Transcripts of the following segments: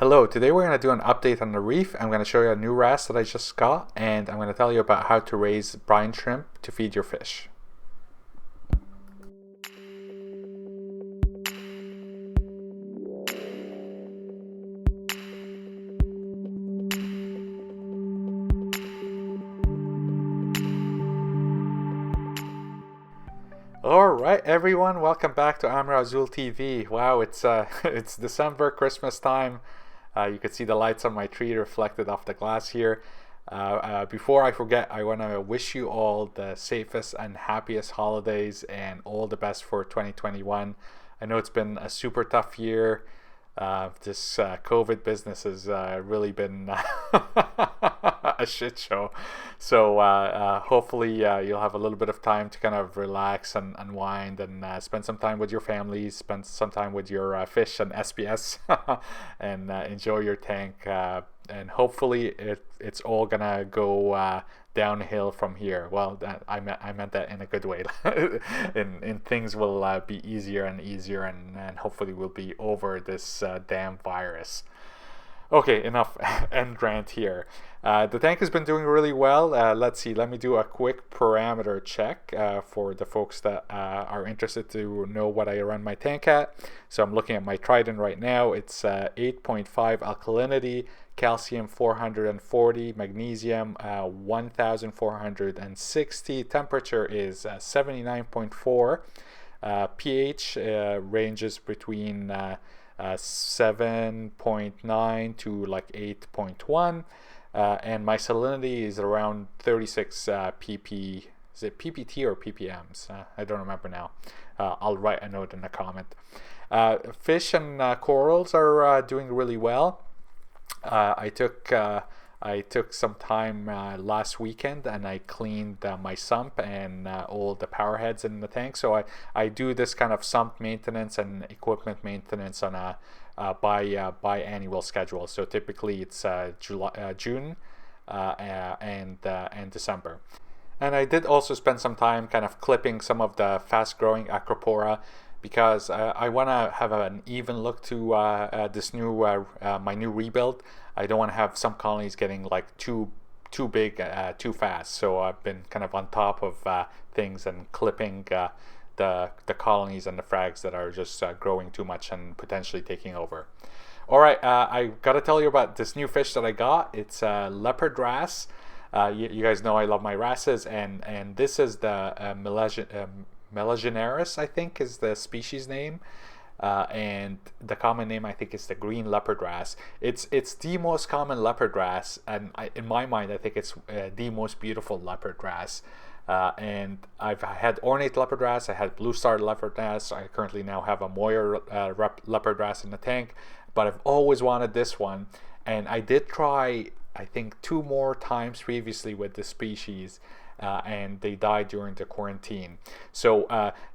Hello, today we're going to do an update on the reef. I'm going to show you a new wrasse that I just got, and I'm going to tell you about how to raise brine shrimp to feed your fish. Alright everyone, welcome back to Amra Azul TV. Wow, it's it's December, Christmas time. You can see the lights on my tree reflected off the glass here. Before I forget, I want to wish you all the safest and happiest holidays and all the best for 2021. I know it's been a super tough year. This COVID business has really been a shit show. So hopefully you'll have a little bit of time to kind of relax and unwind and spend some time with your family, spend some time with your fish and SPS, and enjoy your tank. And hopefully it's all gonna go downhill from here. Well, I meant that in a good way. in things will be easier and easier, and hopefully we'll be over this damn virus. Okay, enough end rant here. The tank has been doing really well. Let's see, let me do a quick parameter check for the folks that are interested to know what I run my tank at. So I'm looking at my Trident right now. It's 8.5 alkalinity, calcium 440, magnesium 1460, temperature is 79.4, pH ranges between 7.9 to like 8.1, and my salinity is around 36 pp. Is it ppt or ppms? I don't remember now. I'll write a note in the comment. Fish and corals are doing really well. I took some time last weekend and I cleaned my sump and all the power heads in the tank. So I do this kind of sump maintenance and equipment maintenance on a biannual schedule. So typically it's June and December. And I did also spend some time kind of clipping some of the fast-growing acropora because I want to have an even look to this new my new rebuild. I don't want to have some colonies getting like too big too fast. So I've been kind of on top of things and clipping the colonies and the frags that are just growing too much and potentially taking over. All right, I got to tell you about this new fish that I got. It's leopard wrasse. You guys know I love my wrasses, and this is the Melagenaris, I think is the species name, and the common name I think is the green leopard wrasse. It's the most common leopard wrasse, and in my mind I think it's the most beautiful leopard wrasse. And I've had ornate leopard wrasse, I had blue star leopard wrasse, I currently now have a moire leopard wrasse in the tank, but I've always wanted this one, and I did try I think 2 more times previously with this species. And they died during the quarantine. So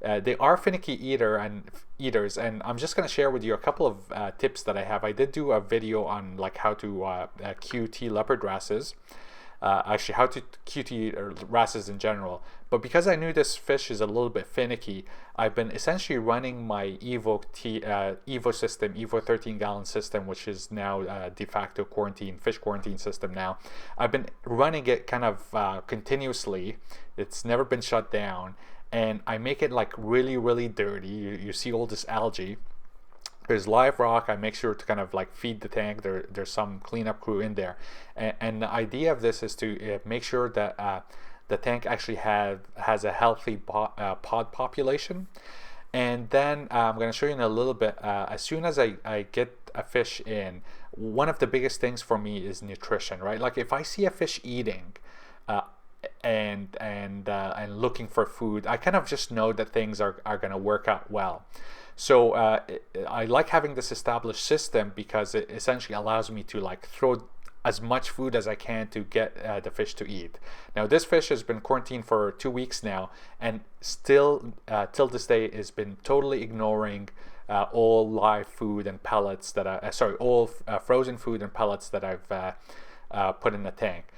they are finicky eaters, and I'm just going to share with you a couple of tips that I have. I did do a video on like how to QT leopard wrasses. Actually, how to QT wrasses in general. But because I knew this fish is a little bit finicky, I've been essentially running my Evo system, Evo 13-gallon system, which is now de facto fish quarantine system now. I've been running it kind of continuously. It's never been shut down, and I make it like really, really dirty. You see all this algae. There's live rock. I make sure to kind of like feed the tank. There's some cleanup crew in there, and the idea of this is to make sure that the tank actually has a healthy pod population. And then I'm going to show you in a little bit. As soon as I get a fish in, one of the biggest things for me is nutrition, right? Like if I see a fish eating and looking for food, I kind of just know that things are going to work out well. So I like having this established system because it essentially allows me to like throw as much food as I can to get the fish to eat. Now this fish has been quarantined for 2 weeks now, and still till this day has been totally ignoring all live food and pellets that all frozen food and pellets that I've put in the tank.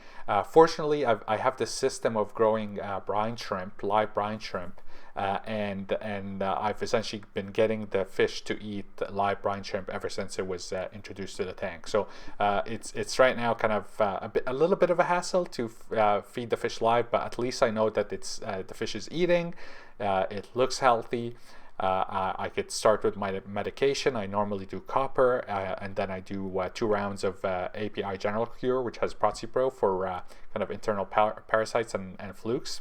Fortunately, I have this system of growing brine shrimp, live brine shrimp, and I've essentially been getting the fish to eat live brine shrimp ever since it was introduced to the tank. So it's right now kind of a little bit of a hassle to feed the fish live, but at least I know that it's the fish is eating. It looks healthy. I could start with my medication. I normally do copper, and then I do 2 rounds of API General Cure, which has Pro for kind of internal parasites and flukes.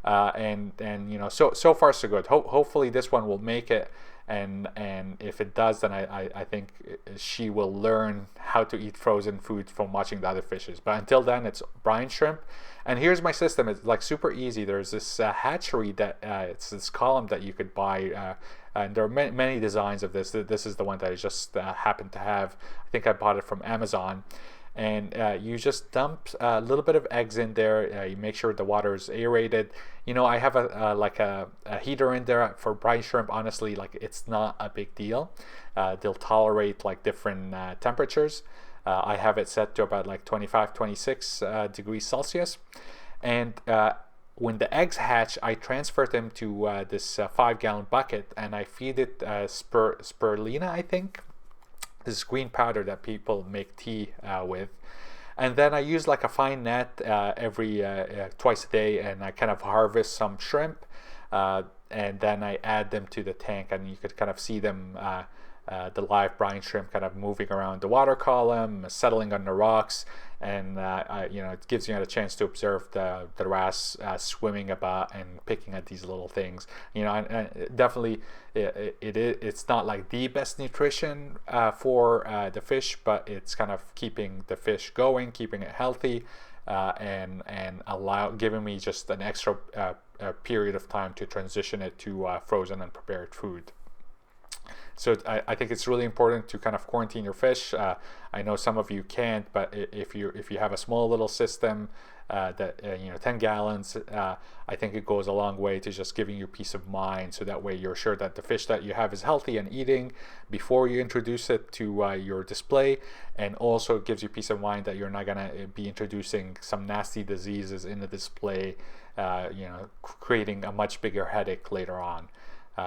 And you know, so far so good. Hopefully this one will make it, and if it does, then I think she will learn how to eat frozen food from watching the other fishes. But until then, it's brine shrimp. And here's my system. It's like super easy. There's this hatchery that it's this column that you could buy, and there are many designs of this. This is the one that I just happened to have. I think I bought it from Amazon. And you just dump a little bit of eggs in there. You make sure the water is aerated. You know, I have a heater in there for brine shrimp. Honestly, like, it's not a big deal. They'll tolerate like different temperatures. I have it set to about like 25, 26 degrees Celsius. And when the eggs hatch, I transfer them to this 5-gallon bucket, and I feed it spirulina, I think. This green powder that people make tea with. And then I use like a fine net every twice a day, and I kind of harvest some shrimp, and then I add them to the tank, and you could kind of see them, the live brine shrimp, kind of moving around the water column, settling on the rocks, and you know, it gives you a chance to observe the wrasse swimming about and picking at these little things. You know, and definitely it's not like the best nutrition for the fish, but it's kind of keeping the fish going, keeping it healthy, and giving me just an extra period of time to transition it to frozen and prepared food. So I think it's really important to kind of quarantine your fish. I know some of you can't, but if you have a small little system that you know, 10 gallons, I think it goes a long way to just giving you peace of mind. So that way you're sure that the fish that you have is healthy and eating before you introduce it to your display, and also it gives you peace of mind that you're not gonna be introducing some nasty diseases in the display, you know, creating a much bigger headache later on.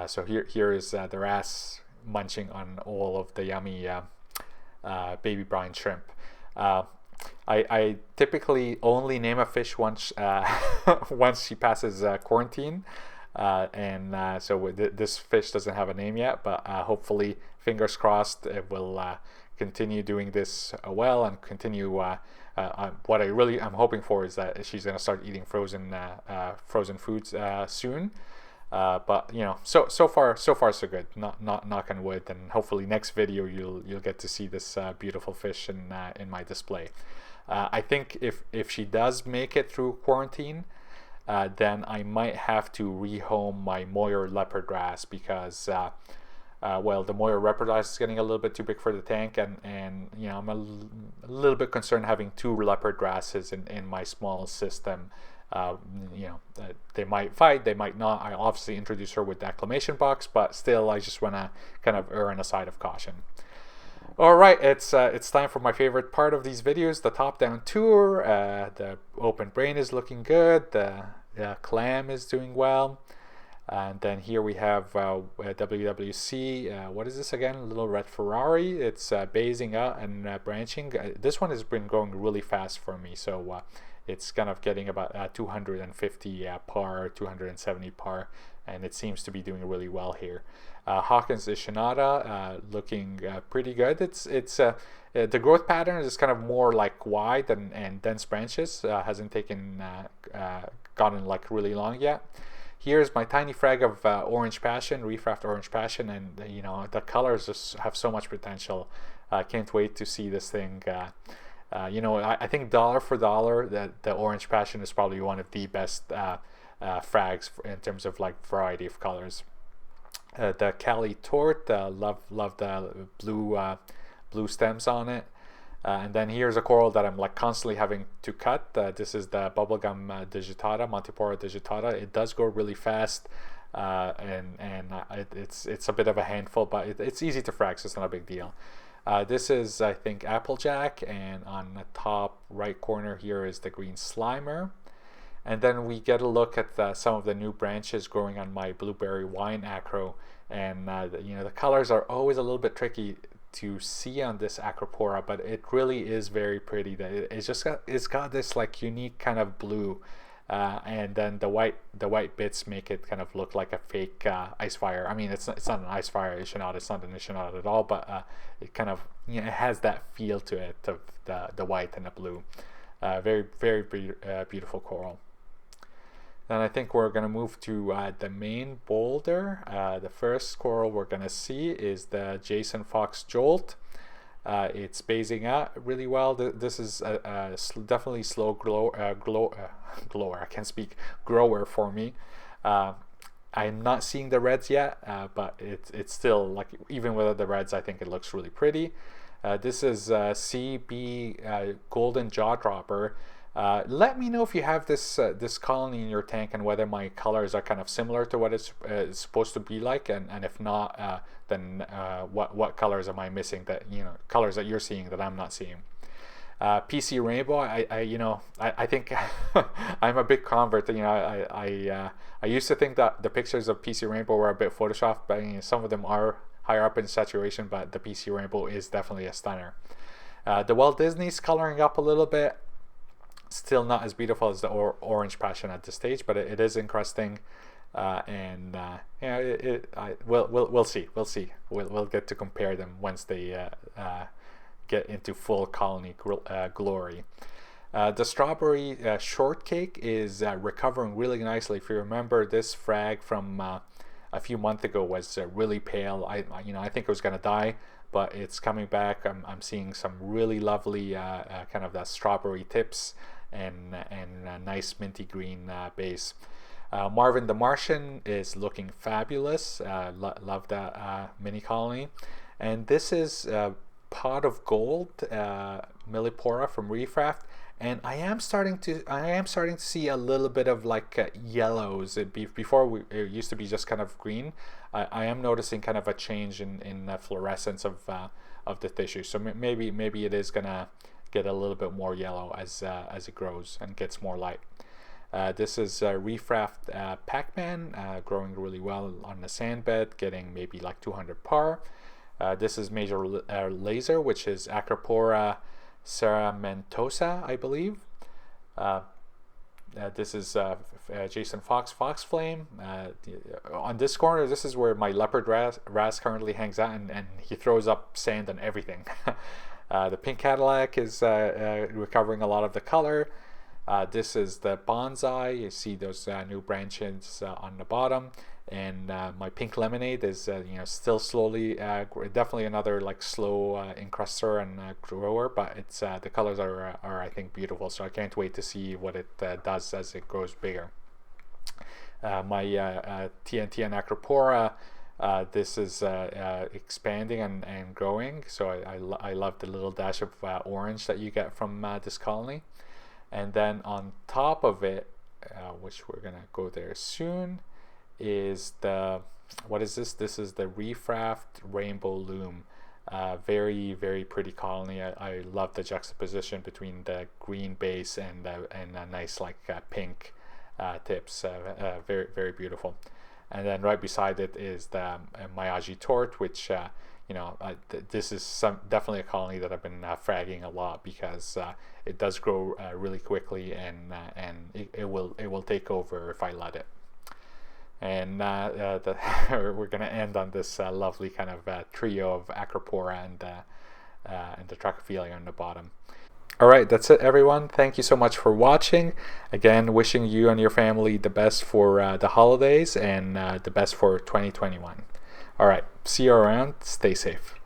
So here is the wrasse munching on all of the yummy baby brine shrimp. I typically only name a fish once once she passes quarantine, and so this fish doesn't have a name yet, but hopefully, fingers crossed, it will continue doing this well and continue. What I'm hoping for is that she's going to start eating frozen foods soon. But you know, so far so good. Not knock on wood, and hopefully next video you'll get to see this beautiful fish in my display. I think if she does make it through quarantine, then I might have to rehome my Moyer leopard wrasse, because well, the Moyer leopard wrasse is getting a little bit too big for the tank, and you know, I'm a little bit concerned having 2 leopard wrasses in my small system. You know, they might fight, they might not. I obviously introduce her with the acclimation box, but still, I just want to kind of err on the side of caution. All right, it's time for my favorite part of these videos, the top-down tour. The open brain is looking good. The clam is doing well. And then here we have WWC. What is this again? A little red Ferrari. It's basing out and branching. This one has been growing really fast for me, so it's kind of getting about 250 par, 270 par, and it seems to be doing really well here. Hawkins Ishinada looking pretty good. It's the growth pattern is kind of more like wide and dense branches. Hasn't gotten like really long yet. Here's my tiny frag of Orange Passion, Reef Raft Orange Passion, and you know, the colors just have so much potential. Can't wait to see this thing. You know, I think dollar for dollar that the Orange Passion is probably one of the best frags in terms of like variety of colors. The Cali Tort, love the blue stems on it. And then here's a coral that I'm like constantly having to cut. This is the bubblegum digitata, Montipora digitata. It does go really fast, and it's a bit of a handful, but it's easy to frag, so it's not a big deal. This is, I think, Applejack, and on the top right corner here is the green Slimer. And then we get a look at some of the new branches growing on my blueberry wine acro, and the colors are always a little bit tricky to see on this acropora, but it really is very pretty. That it's got this like unique kind of blue, and then the white bits make it kind of look like a fake ice fire. I mean, it's not an ice fire echinode, it's not an echinode at all, but it kind of, it has that feel to it of the white and the blue. Very beautiful coral. Then I think we're going to move to the main boulder. The first coral we're going to see is the Jason Fox Jolt. It's basing out really well. This is definitely slow grower. I can't speak. Grower for me. I'm not seeing the reds yet, but it's still, like, even without the reds, I think it looks really pretty. This is CB Golden Jaw Dropper. Let me know if you have this colony in your tank and whether my colors are kind of similar to what it's supposed to be like, and if not, then what colors am I missing, that colors that you're seeing that I'm not seeing. PC Rainbow, I think I'm a big convert. I used to think that the pictures of PC Rainbow were a bit photoshopped, but some of them are higher up in saturation, but the PC Rainbow is definitely a stunner. The Walt Disney's coloring up a little bit. Still not as beautiful as the Orange Passion at this stage, but it is encrusting, and we'll see. We'll get to compare them once they get into full colony glory. The Strawberry Shortcake is recovering really nicely. If you remember, this frag from a few months ago was really pale. I think it was gonna die, but it's coming back. I'm seeing some really lovely kind of that strawberry tips and a nice minty green base. Marvin the Martian is looking fabulous. Love that mini colony. And this is Pot of Gold Millipora from Reef Raft. And I am starting to see a little bit of like yellows. Before it used to be just kind of green. I am noticing kind of a change in the fluorescence of the tissue. So maybe it is gonna get a little bit more yellow as it grows and gets more light. This is Reef Raft Pac-Man, growing really well on the sand bed, getting maybe like 200 par. This is Major Laser, which is Acropora ceramentosa, I believe. This is Jason Fox Flame. On this corner, this is where my leopard wrasse currently hangs out, and he throws up sand on everything. The Pink Cadillac is recovering a lot of the color. This is the Bonsai. You see those new branches on the bottom. And my Pink Lemonade is still slowly, definitely another like slow encruster and grower, but it's the colors are I think beautiful, so I can't wait to see what it does as it grows bigger. My TNT and Acropora, this is expanding and growing, so I love the little dash of orange that you get from this colony. And then on top of it, which we're gonna go there soon, is what is this? This is the Reef Raft Rainbow Loom. Very pretty colony. I love the juxtaposition between the green base and a nice like pink tips. Very beautiful. And then right beside it is the Miyagi Tort, which this is definitely a colony that I've been fragging a lot, because it does grow really quickly, and it will take over if I let it. And we're gonna end on this lovely kind of trio of Acropora and the Trachophilia on the bottom. All right, that's it, everyone. Thank you so much for watching. Again, wishing you and your family the best for the holidays, and the best for 2021. All right, see you around. Stay safe.